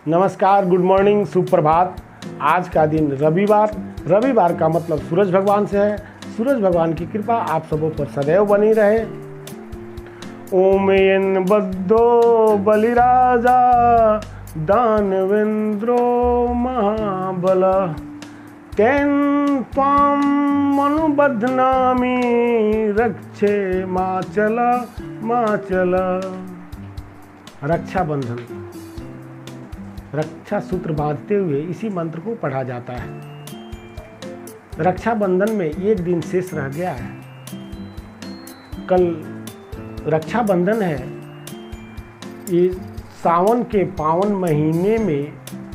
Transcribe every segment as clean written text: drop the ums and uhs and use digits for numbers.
नमस्कार, good morning, सुप्रभात। आज का दिन रविवार का मतलब सूरज भगवान से है। सूरज भगवान की कृपा आप सबों पर सदैव बनी रहे। ओम येन बद्धो बलिराजा दानवेंद्रो महाबल तेन त्वां मनुबध्नामि रक्षे माचल। रक्षाबंधन, रक्षा सूत्र बांधते हुए इसी मंत्र को पढ़ा जाता है। रक्षाबंधन में एक दिन शेष रह गया है। कल रक्षाबंधन है। ये सावन के पावन महीने में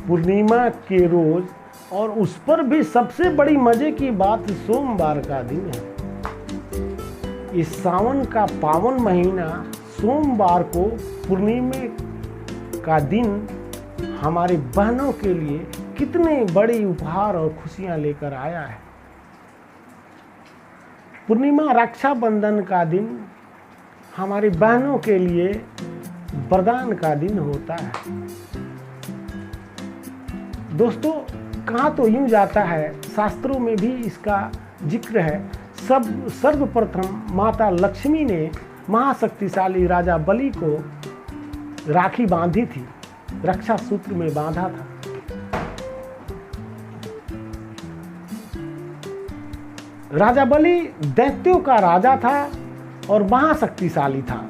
पूर्णिमा के रोज, और उस पर भी सबसे बड़ी मजे की बात सोमवार का दिन है। इस सावन का पावन महीना सोमवार को पूर्णिमा का दिन हमारी बहनों के लिए कितने बड़ी उपहार और खुशियां लेकर आया है। पूर्णिमा रक्षाबंधन का दिन हमारी बहनों के लिए वरदान का दिन होता है। दोस्तों, कहा तो यूं जाता है, शास्त्रों में भी इसका जिक्र है। सर्वप्रथम माता लक्ष्मी ने महाशक्तिशाली राजा बलि को राखी बांधी थी, रक्षा सूत्र में बांधा था। राजा बलि दैत्यों का राजा था और महाशक्तिशाली था,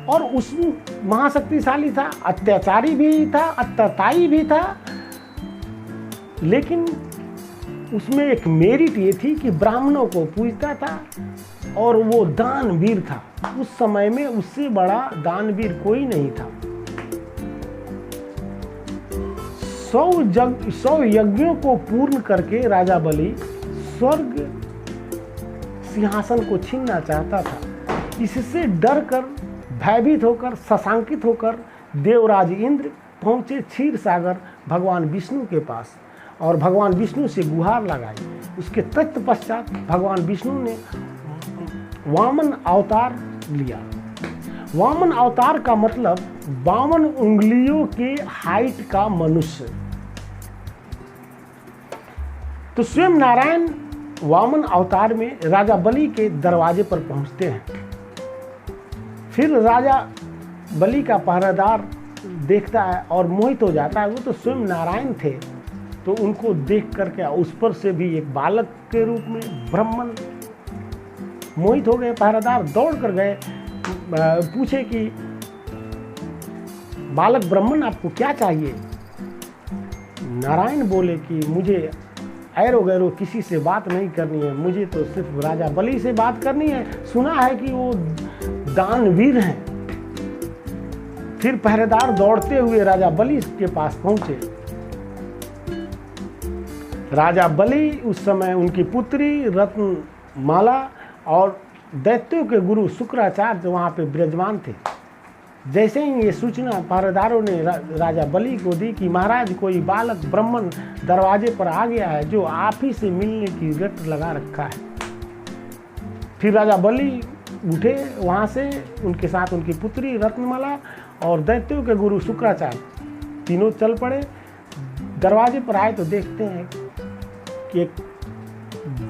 और उस महाशक्तिशाली था, अत्याचारी भी था, अत्याचारी भी था। लेकिन उसमें एक मेरिट ये थी कि ब्राह्मणों को पूजता था और वो दानवीर था। उस समय में उससे बड़ा दानवीर कोई नहीं था। 100 यज्ञों को पूर्ण करके राजा बलि स्वर्ग सिंहासन को छीनना चाहता था। इससे डर कर, भयभीत होकर, शशांकित होकर देवराज इंद्र पहुंचे क्षीर सागर भगवान विष्णु के पास और भगवान विष्णु से गुहार लगाई। उसके तत्पश्चात भगवान विष्णु ने वामन अवतार लिया। वामन अवतार का मतलब 52 उंगलियों के हाइट का मनुष्य। तो स्वयं नारायण वामन अवतार में राजा बलि के दरवाजे पर पहुंचते हैं। फिर राजा बलि का पहरेदार देखता है और मोहित हो जाता है। वो तो स्वयं नारायण थे, तो उनको देख करके उस पर से भी एक बालक के रूप में ब्राह्मण मोहित हो गए। पहरेदार दौड़ कर गए, पूछे कि बालक ब्राह्मण आपको क्या चाहिए। नारायण बोले कि मुझे ऐरो गैरो किसी से बात नहीं करनी है, मुझे तो सिर्फ राजा बलि से बात करनी है। सुना है कि वो दानवीर हैं। फिर पहरेदार दौड़ते हुए राजा बलि के पास पहुंचे। राजा बलि उस समय उनकी पुत्री रत्नमाला और दैत्यों के गुरु शुक्राचार्य वहाँ पे विराजमान थे। जैसे ही ये सूचना पहरेदारों ने राजा बलि को दी कि महाराज कोई बालक ब्राह्मण दरवाजे पर आ गया है जो आप ही से मिलने की रट लगा रखा है। फिर राजा बलि उठे वहाँ से, उनके साथ उनकी पुत्री रत्नमाला और दैत्यों के गुरु शुक्राचार्य तीनों चल पड़े। दरवाजे पर आए तो देखते हैं कि एक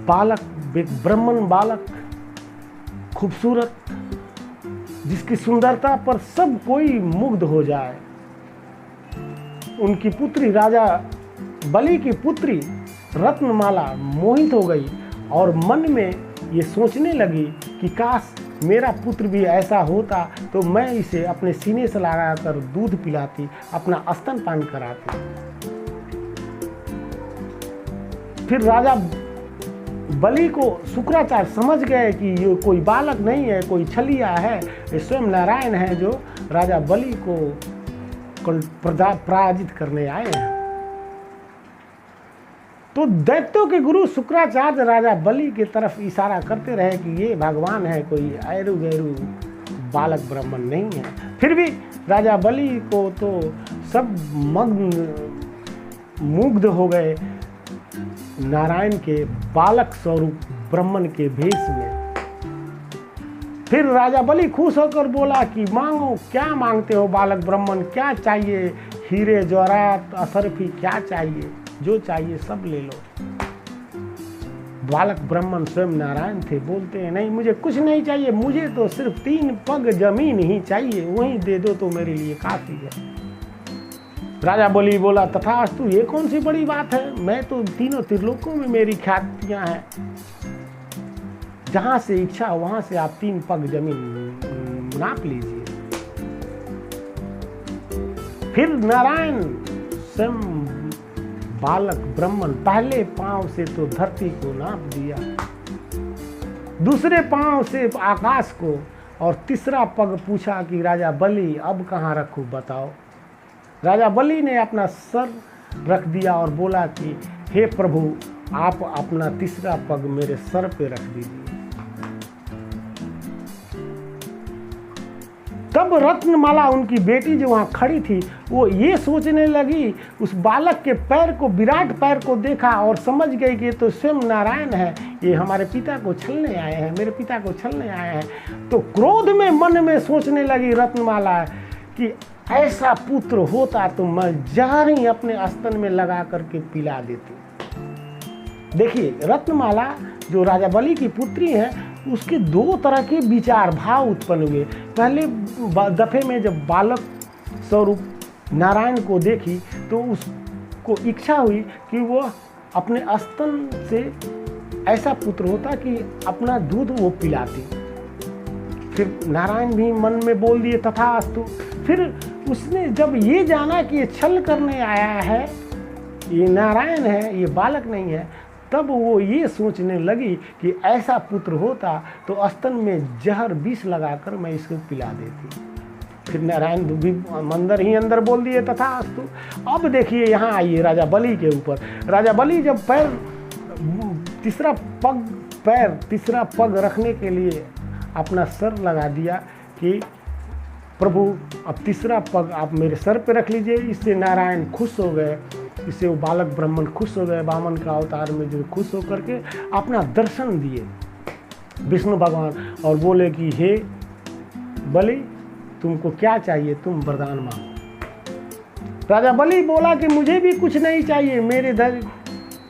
बालक, एक ब्राह्मण बालक, खूबसूरत, जिसकी सुंदरता पर सब कोई मुग्ध हो जाए। उनकी पुत्री, राजा बलि की पुत्री रत्नमाला मोहित हो गई और मन में ये सोचने लगी कि काश मेरा पुत्र भी ऐसा होता तो मैं इसे अपने सीने से लगाकर दूध पिलाती, अपना स्तनपान कराती। फिर राजा बलि को शुक्राचार्य समझ गए कि ये कोई बालक नहीं है, कोई छलिया है, ये स्वयं नारायण है जो राजा बलि को पराजित करने आए हैं। तो दैत्यों के गुरु शुक्राचार्य राजा बलि की तरफ इशारा करते रहे कि ये भगवान है, कोई ऐरू गैरू बालक ब्राह्मण नहीं है। फिर भी राजा बलि को तो सब मुग्ध हो गए नारायण के बालक स्वरूप ब्राह्मण के भेष में। फिर राजा बलि खुश होकर बोला कि मांगो, क्या मांगते हो बालक ब्राह्मण, क्या चाहिए, हीरे जवाहरात अशरफी क्या चाहिए, जो चाहिए सब ले लो। बालक ब्राह्मण स्वयं नारायण थे, बोलते हैं नहीं मुझे कुछ नहीं चाहिए, मुझे तो सिर्फ 3 पग जमीन ही चाहिए, वही दे दो तो मेरे लिए काफी है। राजा बलि बोला तथास्तु, ये कौन सी बड़ी बात है, मैं तो तीनों त्रिलोकों में मेरी ख्यातियां हैं, जहां से इच्छा वहां से आप 3 पग जमीन नाप लीजिए। फिर नारायण स्वयं बालक ब्राह्मण पहले पांव से तो धरती को नाप दिया, दूसरे पांव से आकाश को, और तीसरा पग पूछा कि राजा बलि अब कहाँ रखूं बताओ। राजा बलि ने अपना सर रख दिया और बोला कि हे प्रभु, आप अपना तीसरा पग मेरे सर पे रख दीजिए। तब रत्नमाला उनकी बेटी जो वहाँ खड़ी थी वो ये सोचने लगी, उस बालक के पैर को, विराट पैर को देखा और समझ गई कि तो स्वयं नारायण है, ये हमारे पिता को छलने आए हैं, मेरे पिता को छलने आए हैं। तो क्रोध में मन में सोचने लगी रत्नमाला कि ऐसा पुत्र होता तो मैं जहर ही अपने स्तन में लगा करके पिला देती। देखिए रत्नमाला जो राजा बलि की पुत्री है, उसके 2 तरह के विचार भाव उत्पन्न हुए। पहले दफे में जब बालक स्वरूप नारायण को देखी तो उसको इच्छा हुई कि वो अपने स्तन से ऐसा पुत्र होता कि अपना दूध वो पिलाती। फिर नारायण भी मन में बोल दिए तथास्तु। फिर उसने जब ये जाना कि ये छल करने आया है, ये नारायण है, ये बालक नहीं है, तब वो ये सोचने लगी कि ऐसा पुत्र होता तो स्तन में जहर विष लगाकर मैं इसको पिला देती। फिर नारायण भी अंदर ही अंदर बोल दिए तथास्तु। अब देखिए यहाँ आइए राजा बलि के ऊपर। राजा बलि जब तीसरा पग रखने के लिए अपना सर लगा दिया कि प्रभु अब तीसरा पग आप मेरे सर पे रख लीजिए, इससे नारायण खुश हो गए, इससे वो बालक ब्राह्मण खुश हो गए, वामन का अवतार में जो खुश होकर के अपना दर्शन दिए विष्णु भगवान और बोले कि हे बलि, तुमको क्या चाहिए, तुम वरदान मांगो। राजा बलि बोला कि मुझे भी कुछ नहीं चाहिए, मेरे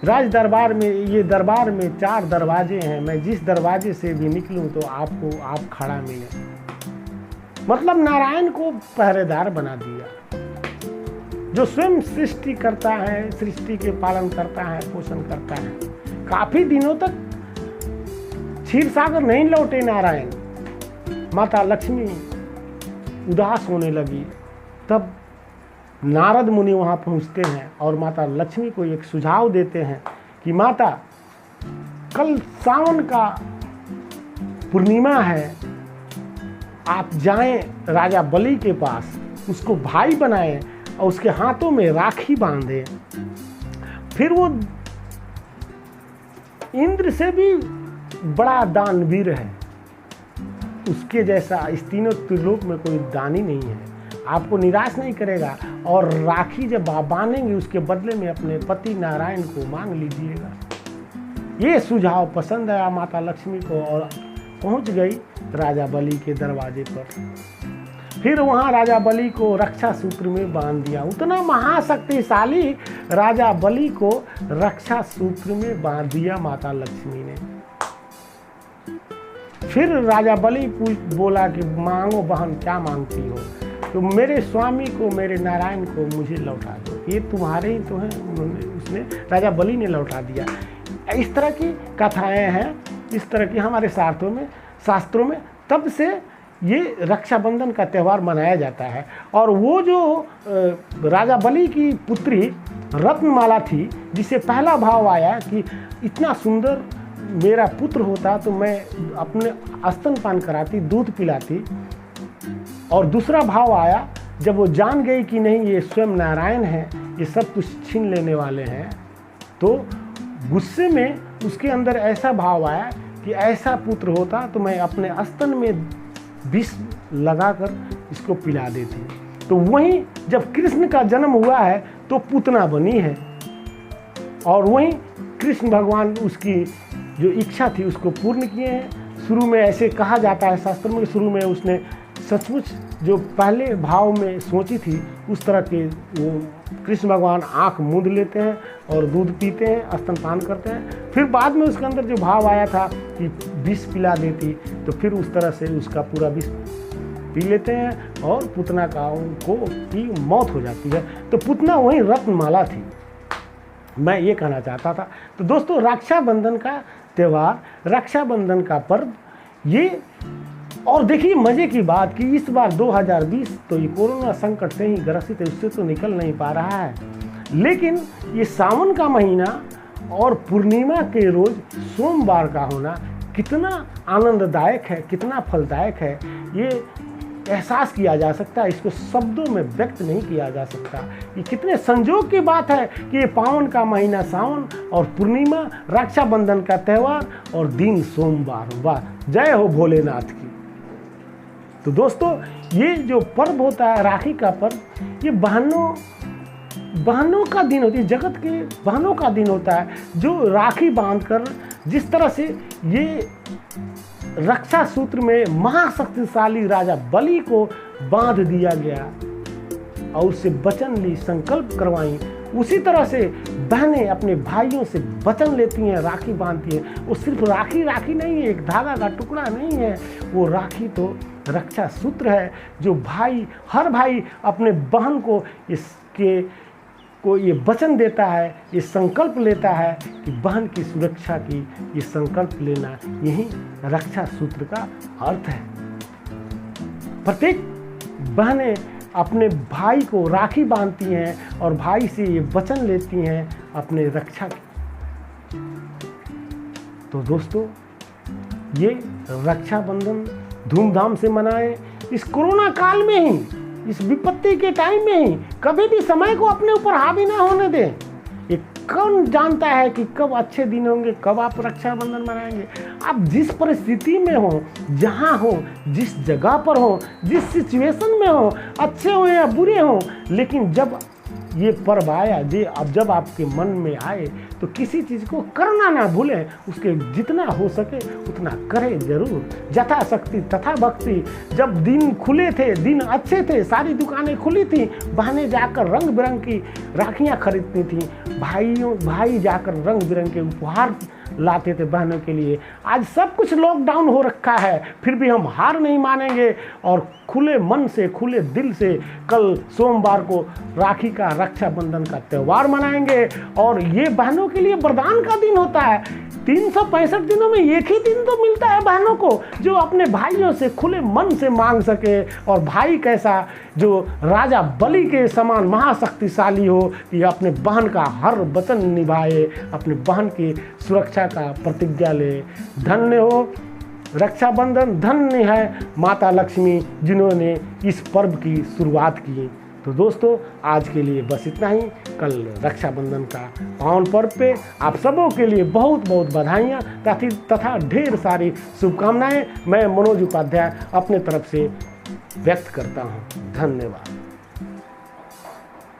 राज दरबार में, ये दरबार में 4 दरवाजे हैं, मैं जिस दरवाजे से भी निकलूं तो आप खड़ा मिले। मतलब नारायण को पहरेदार बना दिया, जो स्वयं सृष्टि करता है, सृष्टि के पालन करता है, पोषण करता है। काफी दिनों तक क्षीर सागर नहीं लौटे नारायण। माता लक्ष्मी उदास होने लगी। तब नारद मुनि वहां पहुंचते हैं और माता लक्ष्मी को एक सुझाव देते हैं कि माता, कल सावन का पूर्णिमा है, आप जाएं राजा बलि के पास, उसको भाई बनाएं और उसके हाथों में राखी बांधे। फिर वो इंद्र से भी बड़ा दानवीर है, उसके जैसा इस तीनों त्रिलोक में कोई दानी नहीं है, आपको निराश नहीं करेगा। और राखी जब आप बांधेंगे उसके बदले में अपने पति नारायण को मांग लीजिएगा। ये सुझाव पसंद आया माता लक्ष्मी को और पहुंच गई राजा बलि के दरवाजे पर। फिर वहां राजा बलि को रक्षा सूत्र में बांध दिया। उतना महाशक्तिशाली राजा बलि को रक्षा सूत्र में बांध दिया माता लक्ष्मी ने। फिर राजा बलि बोला कि मांगो बहन, क्या मांगती हो? तो मेरे स्वामी को, मेरे नारायण को मुझे लौटा दो, ये तुम्हारे ही तो हैं। उसने राजा बलि ने लौटा दिया। इस तरह की कथाएं हैं, इस तरह की हमारे शास्त्रों में तब से ये रक्षाबंधन का त्यौहार मनाया जाता है। और वो जो राजा बलि की पुत्री रत्नमाला थी, जिसे पहला भाव आया कि इतना सुंदर मेरा पुत्र होता तो मैं अपने स्तनपान कराती, दूध पिलाती। और दूसरा भाव आया जब वो जान गई कि नहीं ये स्वयं नारायण हैं, ये सब कुछ छीन लेने वाले हैं, तो गुस्से में उसके अंदर ऐसा भाव आया कि ऐसा पुत्र होता तो मैं अपने स्तन में विष लगाकर इसको पिला देती। तो वहीं जब कृष्ण का जन्म हुआ है तो पूतना बनी है, और वहीं कृष्ण भगवान उसकी जो इच्छा थी उसको पूर्ण किए हैं। शुरू में ऐसे कहा जाता है शास्त्र में, शुरू में उसने सचमुच जो पहले भाव में सोची थी उस तरह के वो कृष्ण भगवान आँख मूंद लेते हैं और दूध पीते हैं, स्तनपान करते हैं। फिर बाद में उसके अंदर जो भाव आया था कि विष पिला देती, तो फिर उस तरह से उसका पूरा विष पी लेते हैं और पुतना को की मौत हो जाती है। तो पुतना वही रत्नमाला थी, मैं ये कहना चाहता था। तो दोस्तों, रक्षाबंधन का त्यौहार, रक्षाबंधन का पर्व ये, और देखिए मज़े की बात कि इस बार 2020 तो ये कोरोना संकट से ही ग्रसित है, उससे तो निकल नहीं पा रहा है, लेकिन ये सावन का महीना और पूर्णिमा के रोज़ सोमवार का होना कितना आनंददायक है, कितना फलदायक है, ये एहसास किया जा सकता है, इसको शब्दों में व्यक्त नहीं किया जा सकता। ये कितने संजोग की बात है कि ये पावन का महीना सावन और पूर्णिमा, रक्षाबंधन का त्यौहार और दिन सोमवार। वाह, जय हो भोलेनाथ की। तो दोस्तों, ये जो पर्व होता है राखी का पर्व, ये बहनों का दिन होती है, जगत के बहनों का दिन होता है, जो राखी बांधकर जिस तरह से ये रक्षा सूत्र में महाशक्तिशाली राजा बलि को बांध दिया गया और उससे वचन ली, संकल्प करवाई, उसी तरह से बहनें अपने भाइयों से वचन लेती हैं, राखी बांधती हैं। वो सिर्फ राखी नहीं है, एक धागा का टुकड़ा नहीं है, वो राखी तो रक्षा सूत्र है, जो हर भाई अपने बहन को ये वचन देता है, ये संकल्प लेता है कि बहन की सुरक्षा की ये संकल्प लेना, यही रक्षा सूत्र का अर्थ है। प्रत्येक बहनें अपने भाई को राखी बांधती हैं और भाई से ये वचन लेती हैं अपने रक्षा की। तो दोस्तों, ये रक्षाबंधन धूमधाम से मनाएं इस कोरोना काल में ही, इस विपत्ति के टाइम में ही। कभी भी समय को अपने ऊपर हावी ना होने दें। ये कौन जानता है कि कब अच्छे दिन होंगे, कब आप रक्षाबंधन मनाएंगे। आप जिस परिस्थिति में हो, जहाँ हो, जिस जगह पर हो, जिस सिचुएशन में हो, अच्छे हो या बुरे हो, लेकिन जब ये पर्व आया, अब जब आपके मन में आए तो किसी चीज़ को करना ना भूलें, उसके जितना हो सके उतना करें जरूर। यथा शक्ति तथा भक्ति। जब दिन खुले थे, दिन अच्छे थे, सारी दुकानें खुली थी, बहनें जाकर रंग बिरंग की राखियाँ खरीदती थीं, भाई जाकर रंग बिरंग के उपहार लाते थे बहनों के लिए। आज सब कुछ लॉकडाउन हो रखा है, फिर भी हम हार नहीं मानेंगे और खुले मन से, खुले दिल से कल सोमवार को राखी का, रक्षाबंधन का त्यौहार मनाएंगे। और ये बहनों के लिए वरदान का दिन होता है। 365 दिनों में एक ही दिन तो मिलता है बहनों को, जो अपने भाइयों से खुले मन से मांग सके। और भाई कैसा, जो राजा बलि के समान महाशक्तिशाली हो, कि अपने बहन का हर वचन निभाए, अपने बहन की सुरक्षा का प्रतिज्ञा ले। धन्य हो रक्षाबंधन, धन्य है माता लक्ष्मी जिन्होंने इस पर्व की शुरुआत की। तो दोस्तों, आज के लिए बस इतना ही। कल रक्षाबंधन का पावन पर्व पे आप सबों के लिए बहुत बहुत बधाइयाँ तथा ढेर सारी शुभकामनाएं मैं मनोज उपाध्याय अपने तरफ से व्यक्त करता हूँ। धन्यवाद।